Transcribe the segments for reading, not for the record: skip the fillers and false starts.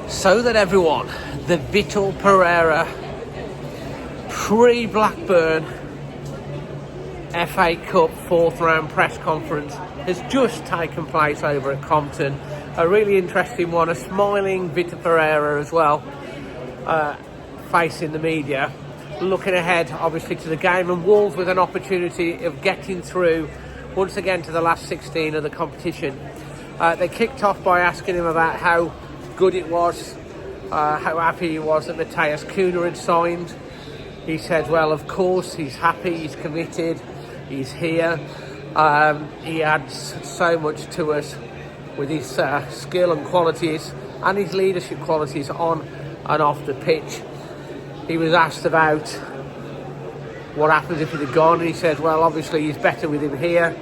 So that everyone, the Vitor Pereira pre-Blackburn FA Cup fourth round press conference has just taken place over at Compton. A really interesting one, a smiling Vitor Pereira as well, facing the media, looking ahead obviously to the game, and Wolves with an opportunity of getting through once again to the last 16 of the competition. They kicked off by asking him about how good it was, how happy he was that Matheus Cunha had signed. He said, well, of course, he's happy, he's committed, he's here. He adds so much to us with his skill and qualities and his leadership qualities on and off the pitch. He was asked about what happens if he'd have gone, and he said, well, obviously he's better with him here.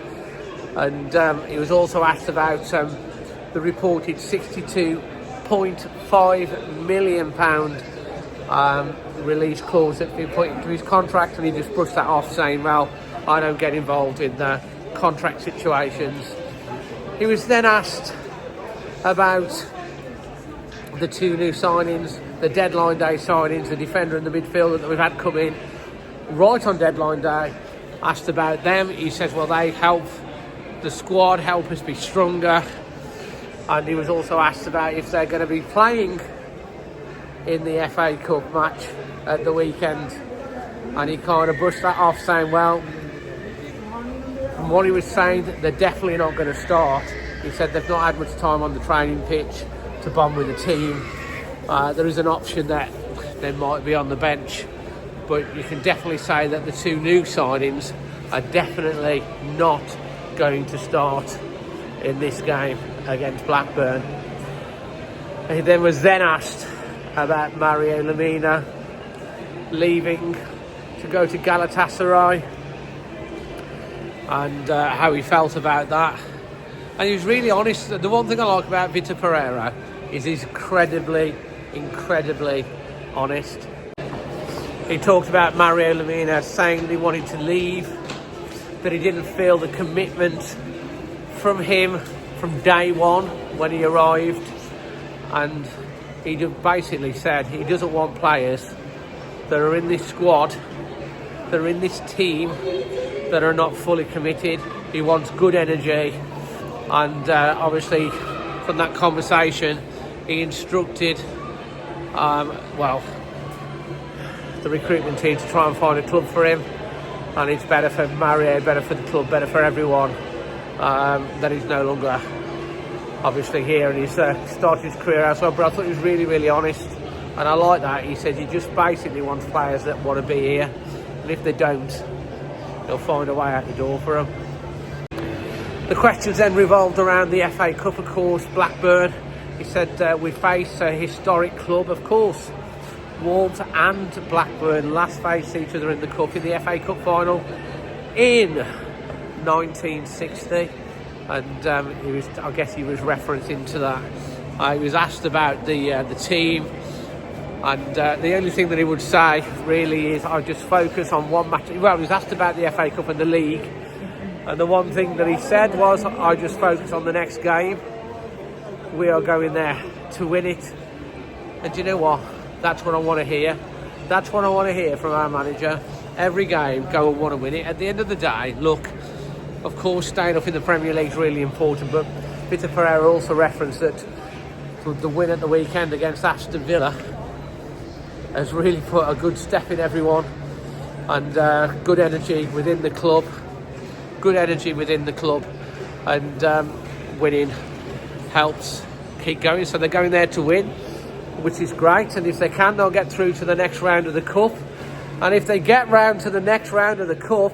And he was also asked about the reported £62.5 million release clause that he put into his contract, and he just brushed that off, saying, well, I don't get involved in contract situations. He was then asked about the two new signings, the deadline day signings, the defender and the midfielder that we've had come in right on deadline day. Asked about them, he says, well, they help the squad, help us be stronger. And he was also asked about if they're going to be playing in the FA Cup match at the weekend, and he kind of brushed that off, saying, well, from what he was saying, they're definitely not going to start. He said they've not had much time on the training pitch to bond with the team. There is an option that they might be on the bench, but you can definitely say that the two new signings are definitely not going to start in this game against Blackburn. He then was asked about Mario Lemina leaving to go to Galatasaray and how he felt about that. And he was really honest. The one thing I like about Vitor Pereira is he's incredibly honest. He talked about Mario Lemina saying that he wanted to leave, that he didn't feel the commitment from him from day one when he arrived, and he basically said he doesn't want players that are in this squad, that are in this team, that are not fully committed. He wants good energy, and obviously from that conversation he instructed the recruitment team to try and find a club for him, and it's better for Mario, better for the club, better for everyone that he's no longer obviously here, and he's started his career elsewhere. But I thought he was really honest, and I like that. He said he just basically wants players that want to be here, and if they don't, he'll find a way out the door for them. The questions then revolved around the FA Cup, of course. Blackburn, he said, we face a historic club, of course. Wolves and Blackburn last faced each other in the Cup, in the FA Cup final in 1960, and I guess he was referencing to that. He was asked about the team, and the only thing that he would say really is, I just focus on one match. Well, he was asked about the FA Cup and the league, and the one thing that he said was, I just focus on the next game. We are going there to win it. And do you know what? That's what I want to hear. That's what I want to hear from our manager. Every game, go and want to win it. At the end of the day, look, of course, staying up in the Premier League is really important, but Vitor Pereira also referenced that the win at the weekend against Aston Villa has really put a good step in everyone, and good energy within the club. Good energy within the club, and winning helps keep going. So they're going there to win, which is great, and if they can, they'll get through to the next round of the Cup. And if they get round to the next round of the Cup,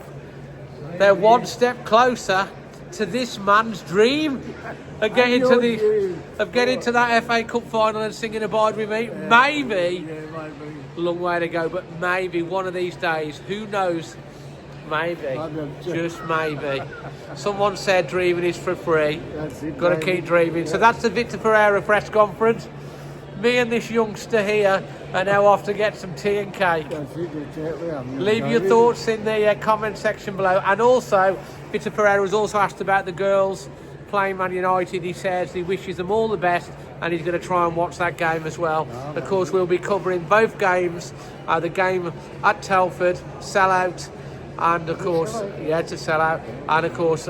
they're one step closer to this man's dream of getting to that FA Cup final and singing Abide With Me. Maybe, a long way to go, but maybe one of these days, who knows, maybe, just maybe. Someone said dreaming is for free. Got to keep dreaming. So that's the Vitor Pereira press conference. Me and this youngster here are now off to get some tea and cake. Leave your thoughts in the comment section below. And also, Vitor Pereira was also asked about the girls playing Man United. He says he wishes them all the best and he's going to try and watch that game as well. Of course, we'll be covering both games, the game at Telford, sellout, and of course, to sell out, and of course,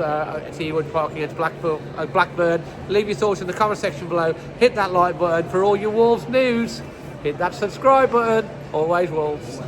T-Wood Park against Blackburn. Leave your thoughts in the comment section below. Hit that like button for all your Wolves news. Hit that subscribe button. Always Wolves.